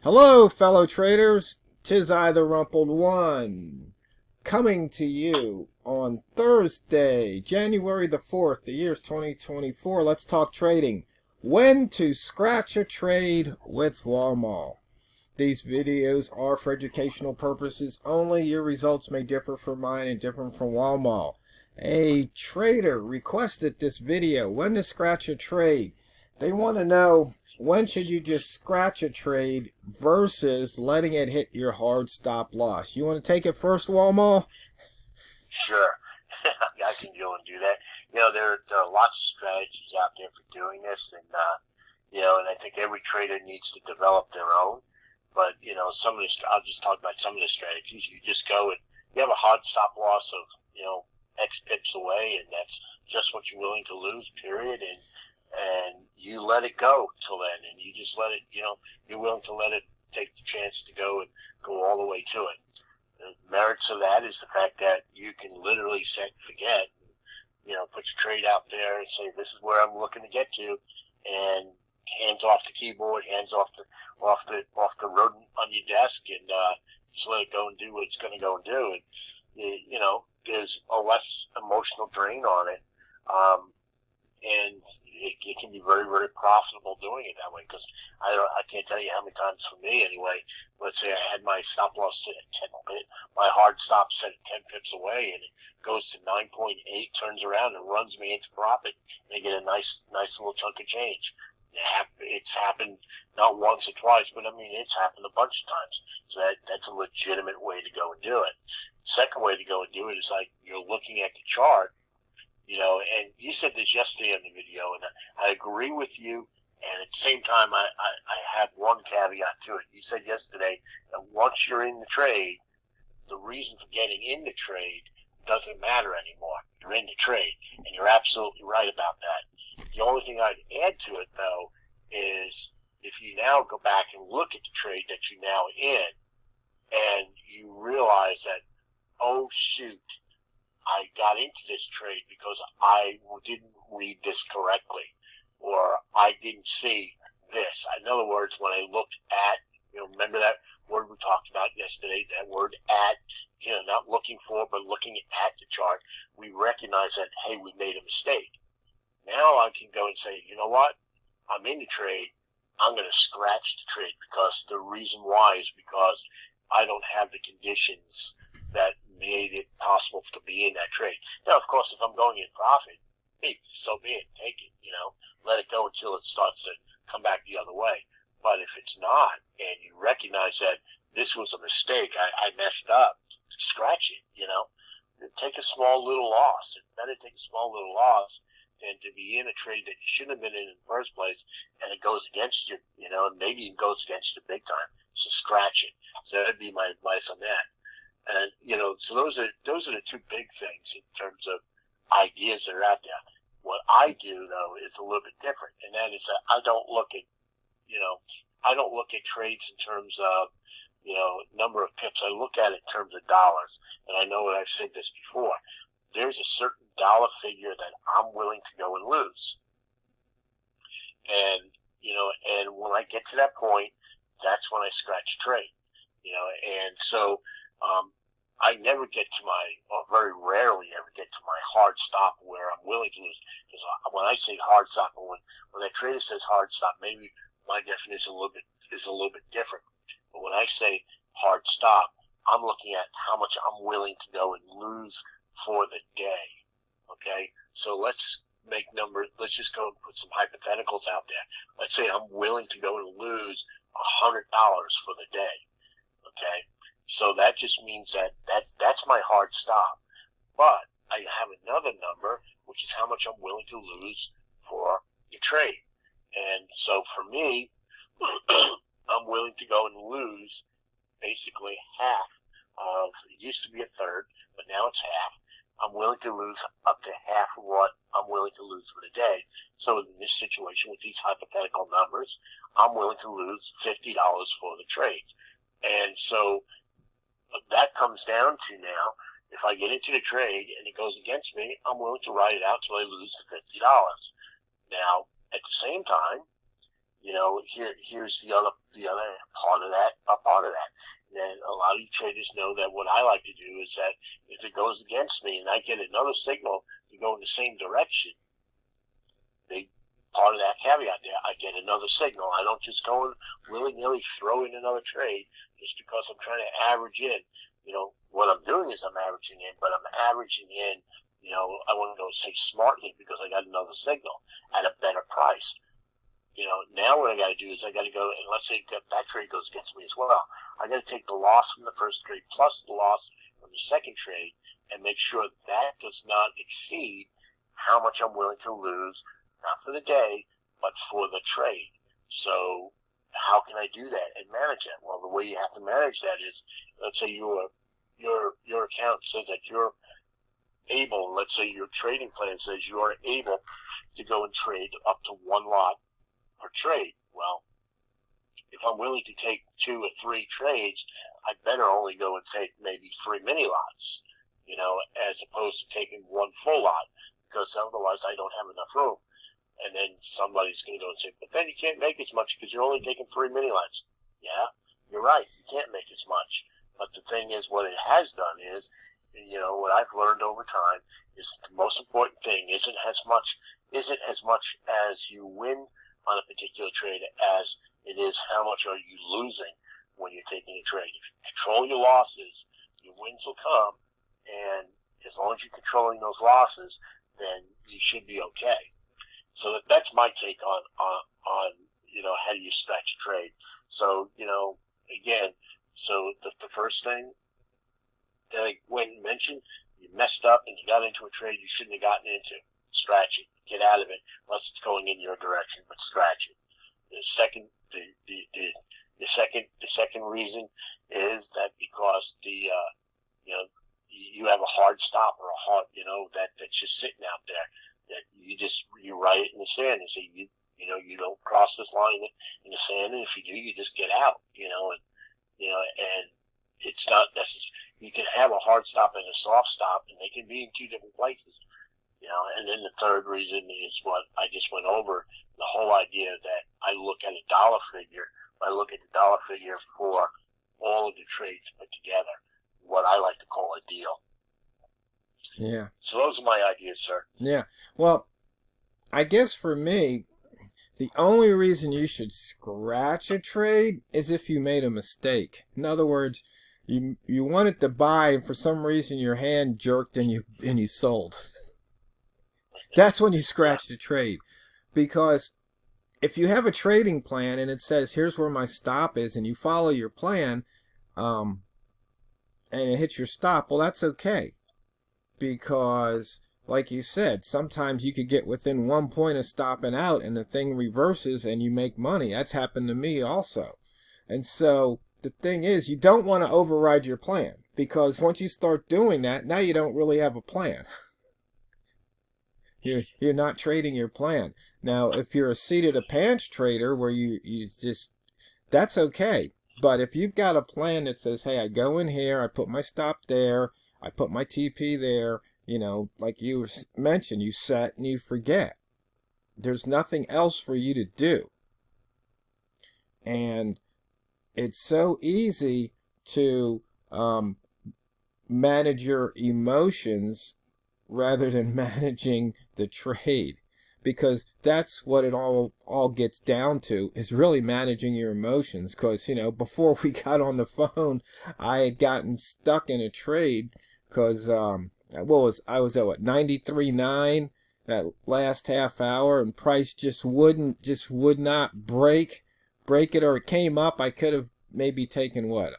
Hello, fellow traders. 'Tis I, the Rumpled One, coming to you on Thursday, January the 4th, the year's 2024. Let's talk trading. When to scratch a trade with Walmal. These videos are for educational purposes only. Your results may differ from mine and different from Walmal. A trader requested this video, when to scratch a trade. They want to know, when should you just scratch a trade versus letting it hit your hard stop loss? You want to take it first, Walmal? Sure. I can go and do that. There are lots of strategies out there for doing this, and and I think every trader needs to develop their own. But I'll just talk about some of the strategies. You just go and you have a hard stop loss of X pips away, and that's just what you're willing to lose. Period. And you let it go till then, and you just let it. You're willing to let it take the chance to go and go all the way to it. The merits of that is the fact that you can literally set and forget, put your trade out there and say, this is where I'm looking to get to, and hands off the keyboard, hands off the rodent on your desk, and just let it go and do what it's going to go and do. And there's a less emotional drain on it, and it can be very, very profitable doing it that way. Because I can't tell you how many times for me anyway. Let's say I had my stop loss set at 10 pips, my hard stop set at 10 pips away, and it goes to 9.8, turns around and runs me into profit, and I get a nice little chunk of change. It's happened not once or twice, but it's happened a bunch of times. So that's a legitimate way to go and do it. Second way to go and do it is like you're looking at the chart. And you said this yesterday on the video, and I agree with you. And at the same time, I have one caveat to it. You said yesterday that once you're in the trade, the reason for getting in the trade doesn't matter anymore. You're in the trade, and you're absolutely right about that. The only thing I'd add to it, though, is if you now go back and look at the trade that you're now in, and you realize that, oh, shoot, I got into this trade because I didn't read this correctly, or I didn't see this. In other words, when I looked at, remember that word we talked about yesterday, that word at, not looking for, but looking at the chart, we recognize that, hey, we made a mistake. Now I can go and say, you know what? I'm in the trade. I'm going to scratch the trade because the reason why is because I don't have the conditions that made it possible to be in that trade. Now, of course, if I'm going in profit, hey, so be it. Take it, let it go until it starts to come back the other way. But if it's not, and you recognize that this was a mistake, I messed up, scratch it, take a small little loss. It's better take a small little loss than to be in a trade that you shouldn't have been in the first place, and it goes against you, and maybe it goes against you big time. So scratch it. So that'd be my advice on that. And, so those are the two big things in terms of ideas that are out there. What I do, though, is a little bit different, and that is that I don't look at trades in terms of, number of pips. I look at it in terms of dollars. And I know that I've said this before. There's a certain dollar figure that I'm willing to go and lose. And, and when I get to that point, that's when I scratch a trade, and so, I never get to or very rarely ever get to my hard stop where I'm willing to lose. Because when I say hard stop, or when that trader says hard stop, maybe my definition is a little bit different. But when I say hard stop, I'm looking at how much I'm willing to go and lose for the day. Okay, so let's just go and put some hypotheticals out there. Let's say I'm willing to go and lose $100 for the day. Okay. So that just means that's my hard stop. But I have another number, which is how much I'm willing to lose for the trade. And so for me, I'm willing to go and lose basically half of, it used to be a third, but now it's half. I'm willing to lose up to half of what I'm willing to lose for the day. So in this situation with these hypothetical numbers, I'm willing to lose $50 for the trade. And so that comes down to now, if I get into the trade and it goes against me, I'm willing to ride it out till I lose the $50. Now, at the same time, Here's the other part of that, a part of that. And a lot of you traders know that what I like to do is that if it goes against me and I get another signal to go in the same direction, big part of that caveat there, I get another signal. I don't just go and willy-nilly throw in another trade just because I'm trying to average in. What I'm doing is I'm averaging in, but I'm averaging in, I want to go say smartly because I got another signal at a better price. Now what I got to do is I got to go, and let's say that trade goes against me as well. I got to take the loss from the first trade plus the loss from the second trade and make sure that does not exceed how much I'm willing to lose, not for the day, but for the trade. So how can I do that and manage that? Well, the way you have to manage that is, let's say your account says that you're able, let's say your trading plan says you are able to go and trade up to one lot per trade. Well, if I'm willing to take 2 or 3 trades, I better only go and take maybe 3 mini lots, as opposed to taking 1 full lot, because otherwise I don't have enough room. And then somebody's going to go and say, but then you can't make as much because you're only taking 3 mini lots. Yeah, you're right. You can't make as much. But the thing is, what it has done is, what I've learned over time is the most important thing isn't as much as you win on a particular trade as it is how much are you losing when you're taking a trade. If you control your losses, your wins will come, and as long as you're controlling those losses, then you should be okay. So that's my take on how do you scratch a trade. So again, so the first thing that I went and mentioned, you messed up and you got into a trade you shouldn't have gotten into. Scratch it. Get out of it unless it's going in your direction, but scratch it. The second reason is that because you have a hard stop or a hard that's just sitting out there that you write it in the sand and say you don't cross this line in the sand, and if you do, you just get out. And it's not necessary. You can have a hard stop and a soft stop, and they can be in 2 different places. And then the third reason is what I just went over, the whole idea that I look at a dollar figure. I look at the dollar figure for all of the trades put together, what I like to call a deal. Yeah. So those are my ideas, sir. Yeah. Well, I guess for me, the only reason you should scratch a trade is if you made a mistake. In other words, you wanted to buy, and for some reason your hand jerked and you sold. That's when you scratch the trade. Because if you have a trading plan and it says, here's where my stop is, and you follow your plan, and it hits your stop, well, that's okay. Because, like you said, sometimes you could get within 1 point of stopping out and the thing reverses and you make money. That's happened to me also. And so the thing is, you don't want to override your plan, because once you start doing that, now you don't really have a plan. You're not trading your plan. Now, if you're a seated a pants trader where you just, that's okay. But if you've got a plan that says, hey, I go in here, I put my stop there, I put my TP there, like you mentioned, you set and you forget. There's nothing else for you to do. And it's so easy to manage your emotions rather than managing the trade, because that's what it all gets down to, is really managing your emotions. Because before we got on the phone, I had gotten stuck in a trade because I was at what, 93.9 that last half hour, and price just would not break it, or it came up. I could have maybe taken what,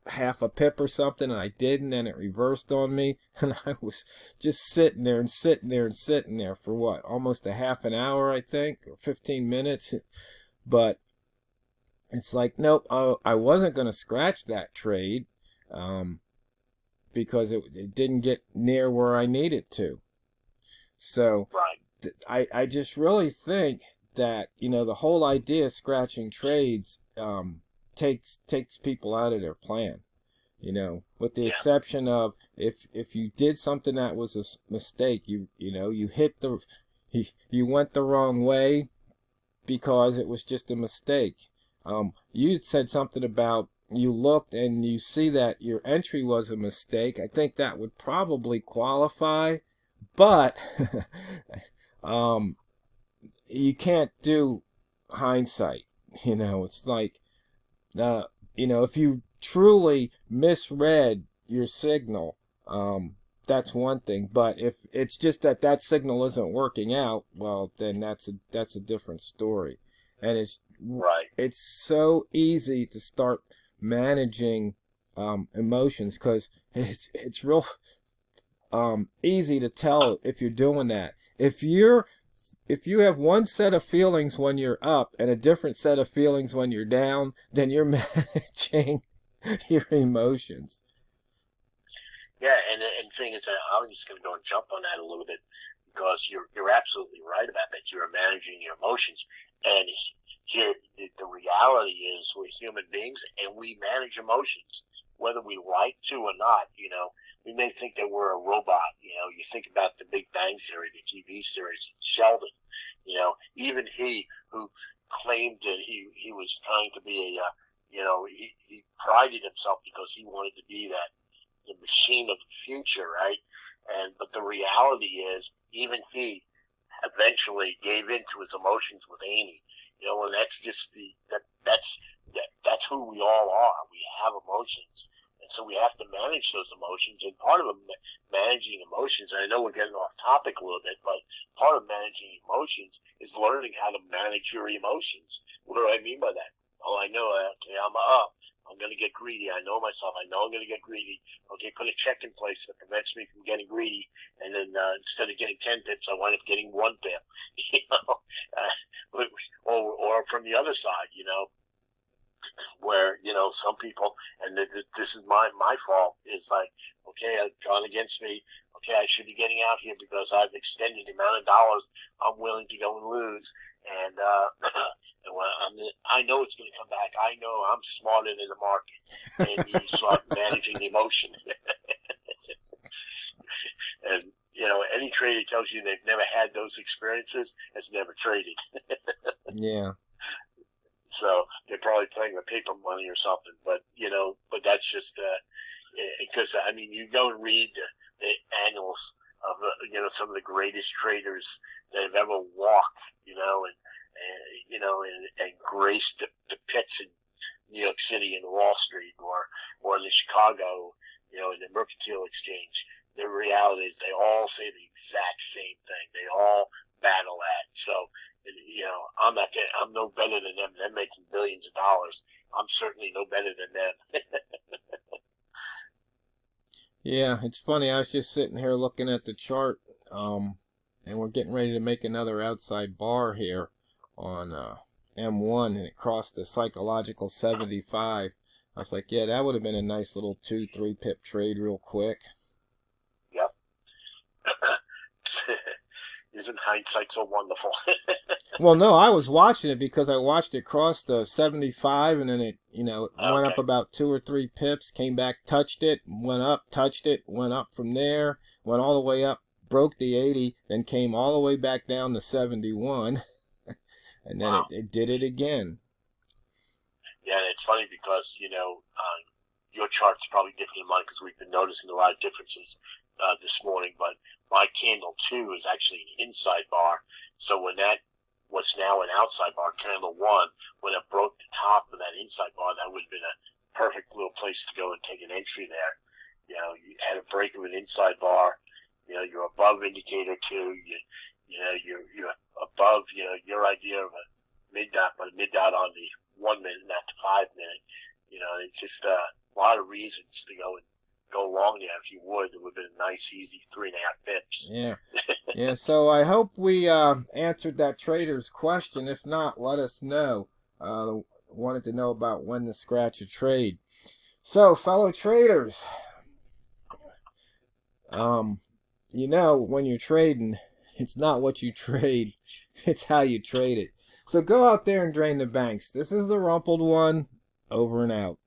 half a pip or something, and I didn't, and it reversed on me, and I was just sitting there for what, almost a half an hour, I think, or 15 minutes. But it's like, nope, I wasn't going to scratch that trade because it didn't get near where I needed to. So right. I just really think that the whole idea of scratching trades takes people out of their plan, with the exception of if you did something that was a mistake, you hit you went the wrong way, because it was just a mistake. You said something about you looked and you see that your entry was a mistake. I think that would probably qualify, but you can't do hindsight. It's like, if you truly misread your signal, that's one thing. But if it's just that signal isn't working out, well, then that's a different story. And it's so easy to start managing emotions, because it's real easy to tell if you're doing that. If you have one set of feelings when you're up and a different set of feelings when you're down, then you're managing your emotions. Yeah, and the thing is, I'm just going to go and jump on that a little bit, because you're absolutely right about that. You're managing your emotions, and here the reality is we're human beings and we manage emotions, whether we like to or not. We may think that we're a robot. You think about the Big Bang Theory, the TV series, Sheldon. Even he who claimed that he was trying to be he prided himself because he wanted to be the machine of the future, right? But the reality is, even he eventually gave in to his emotions with Amy. And that's just that's who we all are. We have emotions, and so we have to manage those emotions. And part of managing emotions, and I know we're getting off topic a little bit, but part of managing emotions is learning how to manage your emotions. What do I mean by that? Oh, I know. Okay, I'm going to get greedy. I know myself. I know I'm going to get greedy. Okay, put a check in place that prevents me from getting greedy. And then instead of getting 10 pips, I wind up getting 1 pip. Or from the other side, where, some people, and this is my fault, is like, okay, I've gone against me. Okay, I should be getting out here because I've extended the amount of dollars I'm willing to go and lose. And I know it's going to come back. I know I'm smarter than the market. And you start managing the emotion. And, any trader tells you they've never had those experiences has never traded. Yeah. So they're probably playing with paper money or something. But that's just because, you go and read the annals of, some of the greatest traders that have ever walked, and graced the pits in New York City and Wall Street, or in Chicago, in the Mercantile Exchange. The reality is they all say the exact same thing. They all battle that. So, I'm no better than them. They're making billions of dollars. I'm certainly no better than them. Yeah, it's funny. I was just sitting here looking at the chart, and we're getting ready to make another outside bar here on M1, and it crossed the psychological 75. I was like, yeah, that would have been a nice little 2-3 pip trade real quick. Yep. Isn't hindsight so wonderful? Well, no, I was watching it because I watched it cross the 75, and then it went up about 2 or 3 pips, came back, touched it, went up, touched it, went up from there, went all the way up, broke the 80, then came all the way back down to 71, and then it did it again. Yeah, and it's funny because, your chart's probably different than mine because we've been noticing a lot of differences this morning, but my candle 2 is actually an inside bar. So when what's now an outside bar, candle 1, when it broke the top of that inside bar, that would have been a perfect little place to go and take an entry there. You had a break of an inside bar. You're above indicator 2. You're above, your idea of a mid dot, but a mid dot on the 1 minute, not the 5 minute. It's just a lot of reasons to go along there. If you would, it would have been a nice, easy 3.5 pips. Yeah. Yeah, so I hope we answered that trader's question. If not, let us know. Wanted to know about when to scratch a trade. So, fellow traders, when you're trading, it's not what you trade, it's how you trade it. So go out there and drain the banks. This is the Rumpled One, over and out.